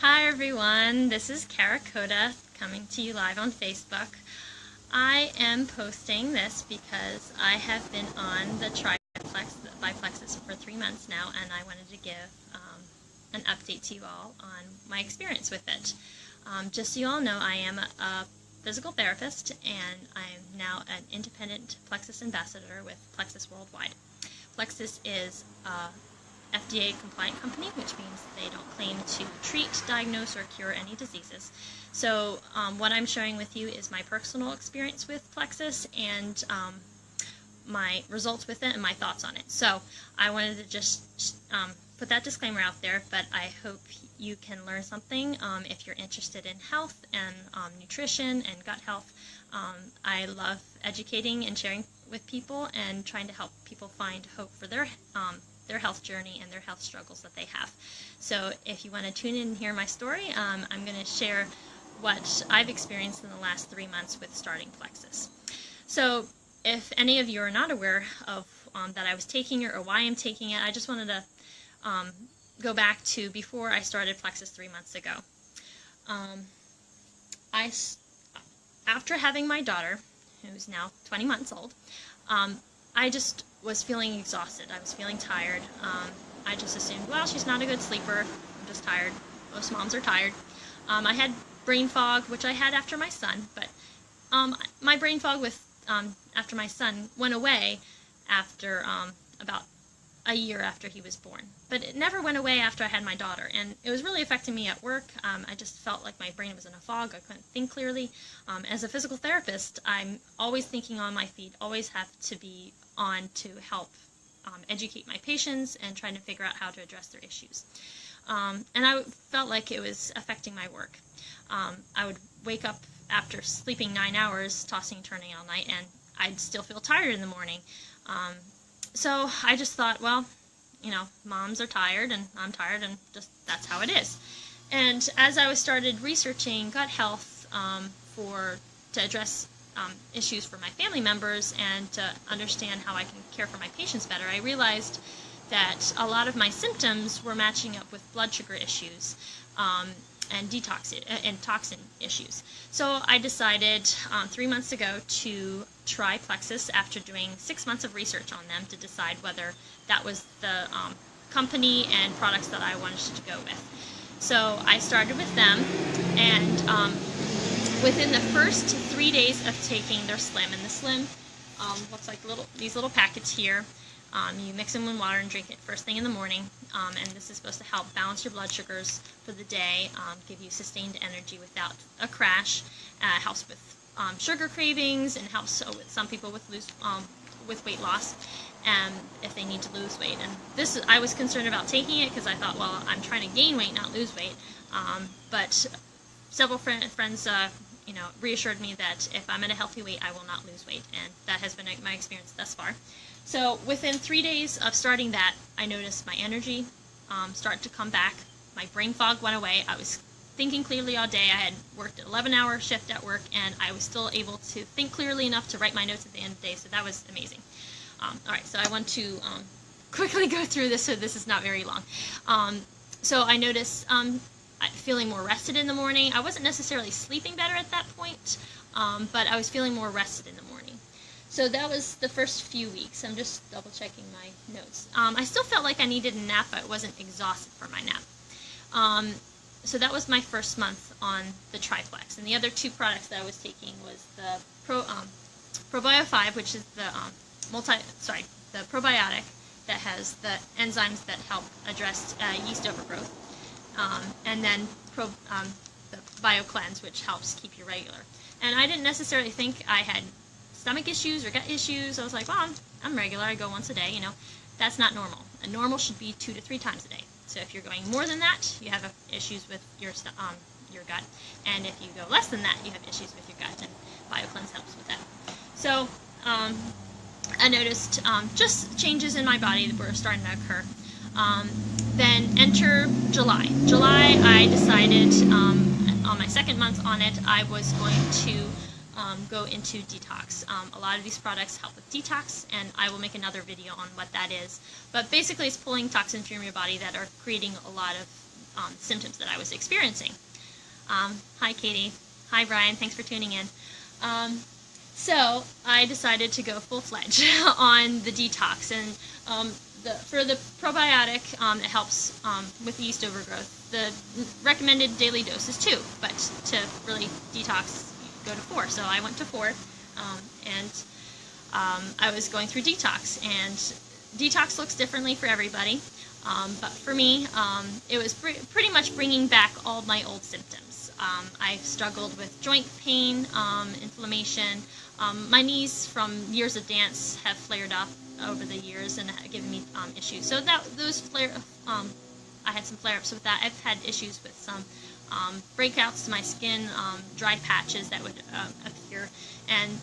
Hi everyone, this is Kara Koda coming to you live on Facebook. I am posting this because I have been on the Triplex by Plexus for 3 months now, and I wanted to give an update to you all on my experience with it. Just so you all know, I am a physical therapist, and I am now an independent Plexus ambassador with Plexus Worldwide. Plexus is a FDA compliant company, which means they don't claim to treat, diagnose, or cure any diseases. So what I'm sharing with you is my personal experience with Plexus and my results with it and my thoughts on it. So I wanted to just put that disclaimer out there, but I hope you can learn something if you're interested in health and nutrition and gut health. I love educating and sharing with people and trying to help people find hope for their health journey and their health struggles that they have. So if you want to tune in and hear my story, I'm going to share what I've experienced in the last 3 months with starting Plexus. So if any of you are not aware of that I was taking it or why I'm taking it, I just wanted to go back to before I started Plexus 3 months ago. After having my daughter, who's now 20 months old, I just was feeling exhausted. I was feeling tired. I just assumed, well, she's not a good sleeper. I'm just tired. Most moms are tired. I had brain fog, which I had after my son, but my brain fog after my son went away after about a year after he was born. But it never went away after I had my daughter, and it was really affecting me at work. I just felt like my brain was in a fog. I couldn't think clearly. As a physical therapist, I'm always thinking on my feet, always have to be on to help educate my patients and trying to figure out how to address their issues. And I felt like it was affecting my work. I would wake up after sleeping 9 hours, tossing and turning all night, and I'd still feel tired in the morning. So I just thought, well, you know, moms are tired and I'm tired, and just that's how it is. And as I started researching gut health to address issues for my family members and to understand how I can care for my patients better, I realized that a lot of my symptoms were matching up with blood sugar issues and detox and toxin issues. So I decided 3 months ago to try Plexus after doing 6 months of research on them to decide whether that was the company and products that I wanted to go with. So I started with them, and within the first 3 days of taking their Slim, and the Slim looks like these little packets here. You mix them in water and drink it first thing in the morning, and this is supposed to help balance your blood sugars for the day, give you sustained energy without a crash, helps with sugar cravings, and helps with some people with weight loss, and if they need to lose weight. And this, I was concerned about taking it because I thought, well, I'm trying to gain weight, not lose weight. But several friends reassured me that if I'm at a healthy weight, I will not lose weight, and that has been my experience thus far. So within 3 days of starting that, I noticed my energy start to come back. My brain fog went away. I was thinking clearly all day. I had worked an 11-hour shift at work, and I was still able to think clearly enough to write my notes at the end of the day, so that was amazing. All right, so I want to quickly go through this so this is not very long. So I noticed feeling more rested in the morning. I wasn't necessarily sleeping better at that point, but I was feeling more rested in the morning. So that was the first few weeks. I'm just double checking my notes. I still felt like I needed a nap, but I wasn't exhausted for my nap. So that was my first month on the Triplex. And the other 2 products that I was taking was the Probio 5, which is the the probiotic that has the enzymes that help address yeast overgrowth, and then the Bio Cleanse, which helps keep you regular. And I didn't necessarily think I had stomach issues or gut issues. I was like, well, I'm regular. I go once a day. You know, that's not normal. A normal should be 2 to 3 times a day. So if you're going more than that, you have issues with your gut, and if you go less than that, you have issues with your gut. And BioCleanse helps with that. So I noticed just changes in my body that were starting to occur. Then enter July. July, I decided on my 2nd month on it, I was going to go into detox. A lot of these products help with detox, and I will make another video on what that is. But basically, it's pulling toxins from your body that are creating a lot of symptoms that I was experiencing. Hi, Katie. Hi, Brian. Thanks for tuning in. So I decided to go full-fledged on the detox, and for the probiotic, it helps with yeast overgrowth. The recommended daily dose is 2, but to really detox, you go to 4. So I went to 4, and I was going through detox, and detox looks differently for everybody, but for me, it was pretty much bringing back all my old symptoms. I struggled with joint pain, inflammation. My knees from years of dance have flared up over the years and given me issues. So I had some flare-ups with that. I've had issues with some breakouts to my skin, dry patches that would appear, and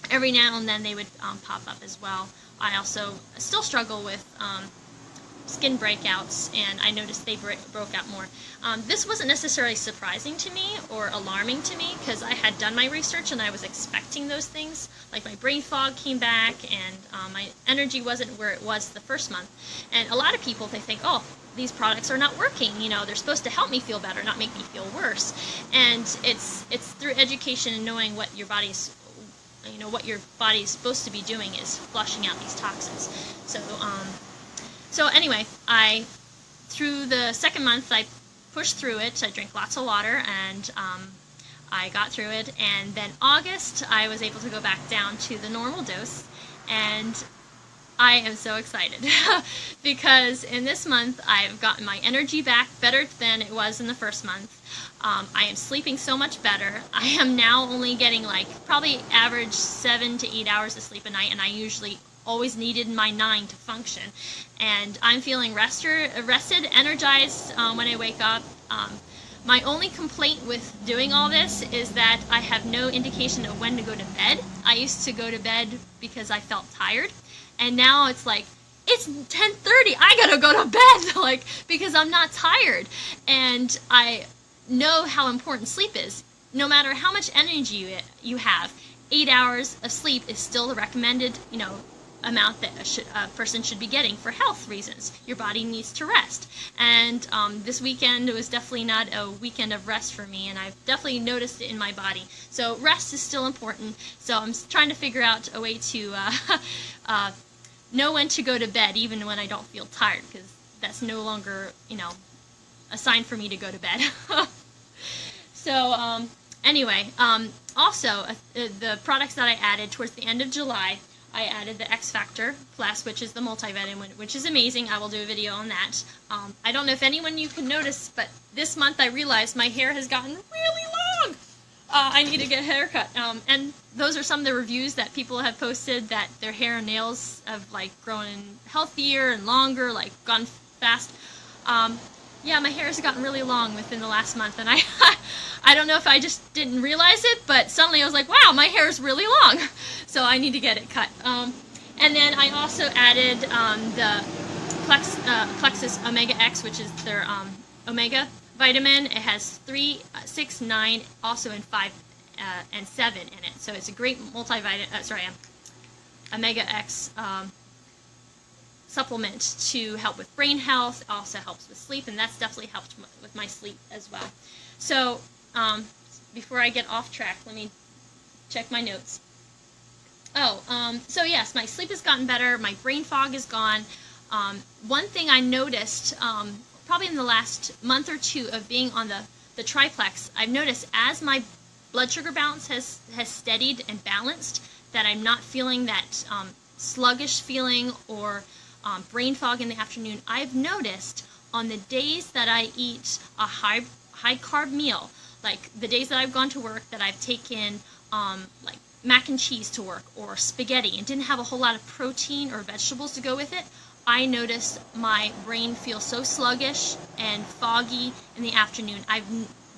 every now and then they would pop up as well. I also still struggle with skin breakouts, and I noticed they broke out more. This wasn't necessarily surprising to me or alarming to me, because I had done my research and I was expecting those things. Like my brain fog came back, and my energy wasn't where it was the first month. And a lot of people, they think, oh, these products are not working. You know, they're supposed to help me feel better, not make me feel worse. And it's through education and knowing what your body's what your body's supposed to be doing is flushing out these toxins. So anyway, through the second month, I pushed through it. I drank lots of water, and I got through it. And then August, I was able to go back down to the normal dose, and I am so excited because in this month, I've gotten my energy back better than it was in the first month. I am sleeping so much better. I am now only getting probably average 7 to 8 hours of sleep a night, and I usually always needed my 9 to function. And I'm feeling rested, energized when I wake up. My only complaint with doing all this is that I have no indication of when to go to bed. I used to go to bed because I felt tired, and now it's like, it's 10:30, I gotta go to bed, because I'm not tired. And I know how important sleep is. No matter how much energy you have, 8 hours of sleep is still the recommended, amount that a person should be getting for health reasons. Your body needs to rest. And this weekend was definitely not a weekend of rest for me, and I've definitely noticed it in my body. So rest is still important. So I'm trying to figure out a way to know when to go to bed, even when I don't feel tired, because that's no longer, a sign for me to go to bed. So anyway, also the products that I added towards the end of July, I added the X Factor Plus, which is the multivitamin, which is amazing. I will do a video on that. I don't know if you can notice, but this month I realized my hair has gotten really long. I need to get a haircut. And those are some of the reviews that people have posted, that their hair and nails have grown healthier and longer, gone fast. Yeah, my hair has gotten really long within the last month, and I don't know if I just didn't realize it, but suddenly I was like, wow, my hair is really long, so I need to get it cut. And then I also added the Plexus Omega X, which is their omega vitamin. It has 3, 6, 9, also in 5 and 7 in it, so it's a great multivitamin. Omega X supplement to help with brain health, also helps with sleep, and that's definitely helped with my sleep as well. So before I get off track, let me check my notes. So yes, my sleep has gotten better, my brain fog is gone. One thing I noticed, probably in the last month or 2 of being on the Triplex, I've noticed as my blood sugar balance has steadied and balanced, that I'm not feeling that sluggish feeling or brain fog in the afternoon. I've noticed on the days that I eat a high carb meal, like the days that I've gone to work, that I've taken mac and cheese to work or spaghetti and didn't have a whole lot of protein or vegetables to go with it, I noticed my brain feels so sluggish and foggy in the afternoon.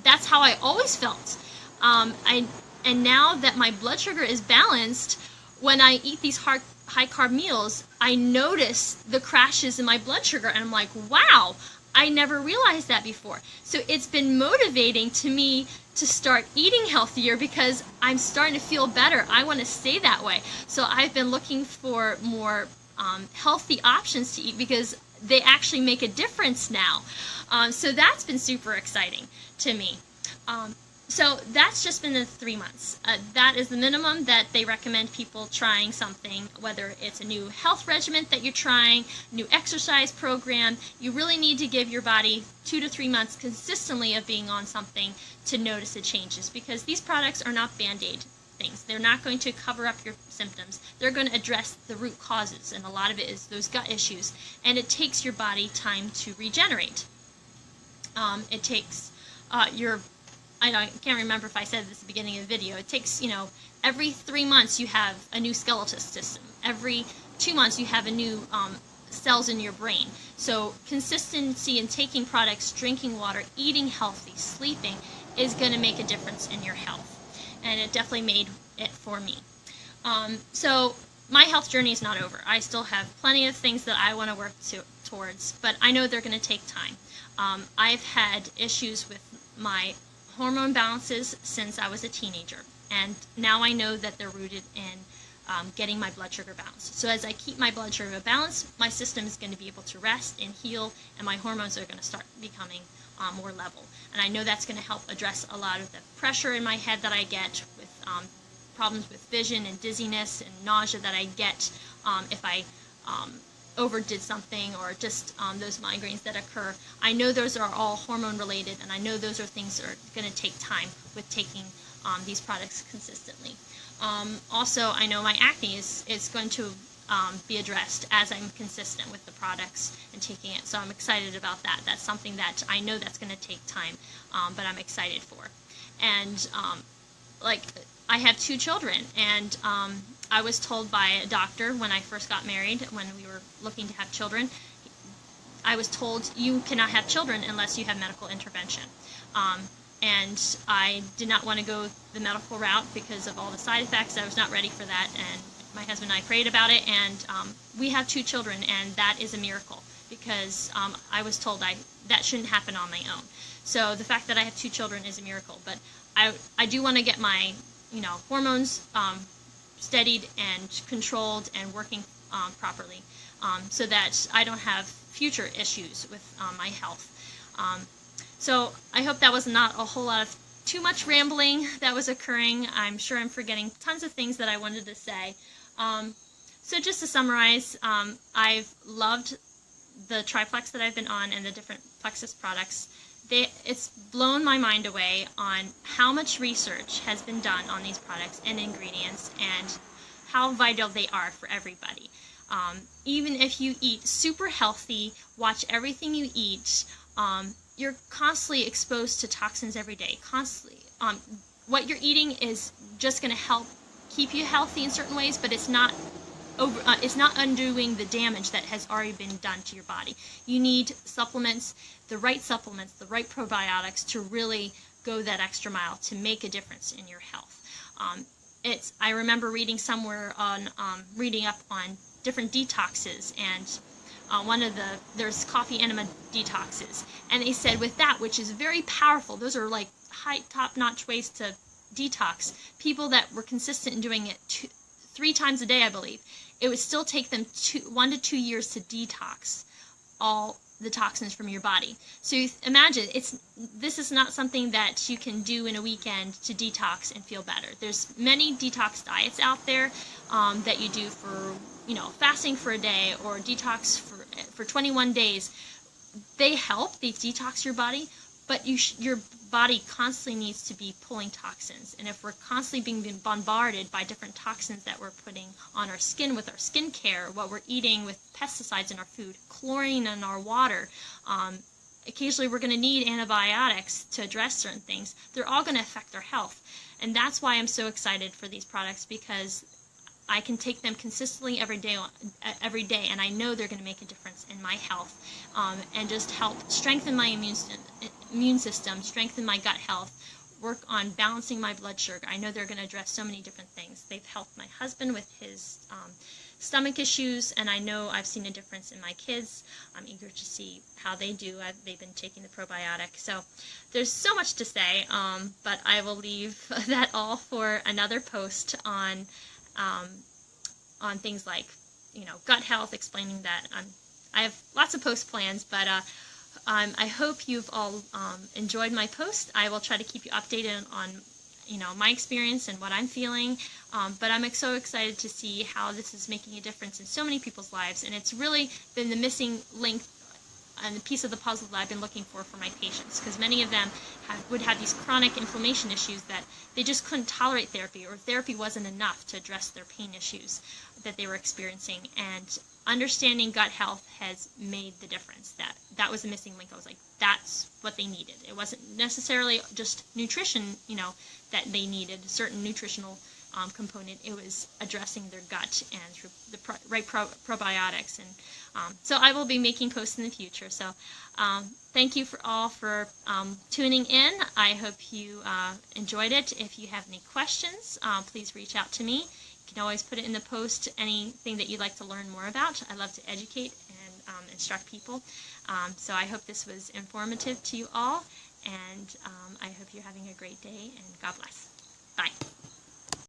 That's how I always felt. And now that my blood sugar is balanced, when I eat these high carb meals, I notice the crashes in my blood sugar, and I'm like, wow, I never realized that before. So it's been motivating to me to start eating healthier, because I'm starting to feel better. I want to stay that way. So I've been looking for more healthy options to eat, because they actually make a difference now. So that's been super exciting to me. So that's just been the 3 months. That is the minimum that they recommend people trying something, whether it's a new health regimen that you're trying, new exercise program. You really need to give your body 2 to 3 months consistently of being on something to notice the changes, because these products are not Band-Aid things. They're not going to cover up your symptoms. They're going to address the root causes, and a lot of it is those gut issues, and it takes your body time to regenerate. It takes I can't remember if I said this at the beginning of the video. It takes, every 3 months you have a new skeletal system. Every 2 months you have a new cells in your brain. So consistency in taking products, drinking water, eating healthy, sleeping is going to make a difference in your health. And it definitely made it for me. So my health journey is not over. I still have plenty of things that I want to work towards, but I know they're going to take time. I've had issues with my hormone balances since I was a teenager, and now I know that they're rooted in getting my blood sugar balanced. So as I keep my blood sugar balanced, my system is going to be able to rest and heal, and my hormones are going to start becoming more level. And I know that's going to help address a lot of the pressure in my head that I get with problems with vision and dizziness and nausea that I get if I overdid something, or just those migraines that occur. I know those are all hormone related, and I know those are things that are going to take time with taking these products consistently. Also, I know my acne is going to be addressed as I'm consistent with the products and taking it, so I'm excited about that. That's something that I know that's going to take time, but I'm excited for. And I have 2 children, and I was told by a doctor when I first got married, when we were looking to have children, I was told you cannot have children unless you have medical intervention. And I did not want to go the medical route because of all the side effects. I was not ready for that, and my husband and I prayed about it, and we have 2 children, and that is a miracle, because I was told that shouldn't happen on my own. So the fact that I have 2 children is a miracle, but I do want to get my hormones steadied and controlled and working properly, so that I don't have future issues with my health. So I hope that was not a whole lot of too much rambling that was occurring. I'm sure I'm forgetting tons of things that I wanted to say. So just to summarize, I've loved the triplex that I've been on and the different Plexus products. It's blown my mind away on how much research has been done on these products and ingredients, and how vital they are for everybody. Even if you eat super healthy, watch everything you eat, you're constantly exposed to toxins every day. Constantly. What you're eating is just going to help keep you healthy in certain ways, but it's not undoing the damage that has already been done to your body. You need supplements, the right probiotics to really go that extra mile to make a difference in your health. I remember reading somewhere on reading up on different detoxes, and there's coffee enema detoxes, and they said with that, which is very powerful, those are like top-notch ways to detox. People that were consistent in doing it 3 times a day, I believe, it would still take them 1 to 2 years to detox all the toxins from your body. So you imagine, this is not something that you can do in a weekend to detox and feel better. There's many detox diets out there that you do for, fasting for a day, or detox for 21 days. They help, they detox your body, but your body constantly needs to be pulling toxins. And if we're constantly being bombarded by different toxins that we're putting on our skin with our skincare, what we're eating with pesticides in our food, chlorine in our water, occasionally we're going to need antibiotics to address certain things. They're all going to affect our health. And that's why I'm so excited for these products, because I can take them consistently every day, and I know they're going to make a difference in my health, and just help strengthen my immune system, strengthen my gut health, work on balancing my blood sugar. I know they're going to address so many different things. They've helped my husband with his stomach issues, and I know I've seen a difference in my kids. I'm eager to see how they do. They've been taking the probiotic. So there's so much to say, but I will leave that all for another post on things like, gut health, explaining that. I have lots of post plans, but I hope you've all enjoyed my post. I will try to keep you updated on my experience and what I'm feeling, but I'm so excited to see how this is making a difference in so many people's lives, and it's really been the missing link and the piece of the puzzle that I've been looking for my patients, because many of them would have these chronic inflammation issues that they just couldn't tolerate therapy, or therapy wasn't enough to address their pain issues that they were experiencing. And understanding gut health has made the difference. That was the missing link. I was like, that's what they needed. It wasn't necessarily just nutrition, that they needed, a certain nutritional component. It was addressing their gut and through the right probiotics. And so I will be making posts in the future. So thank you for tuning in. I hope you enjoyed it. If you have any questions, please reach out to me. You can always put it in the post, anything that you'd like to learn more about. I love to educate and instruct people. So I hope this was informative to you all, and I hope you're having a great day, and God bless. Bye.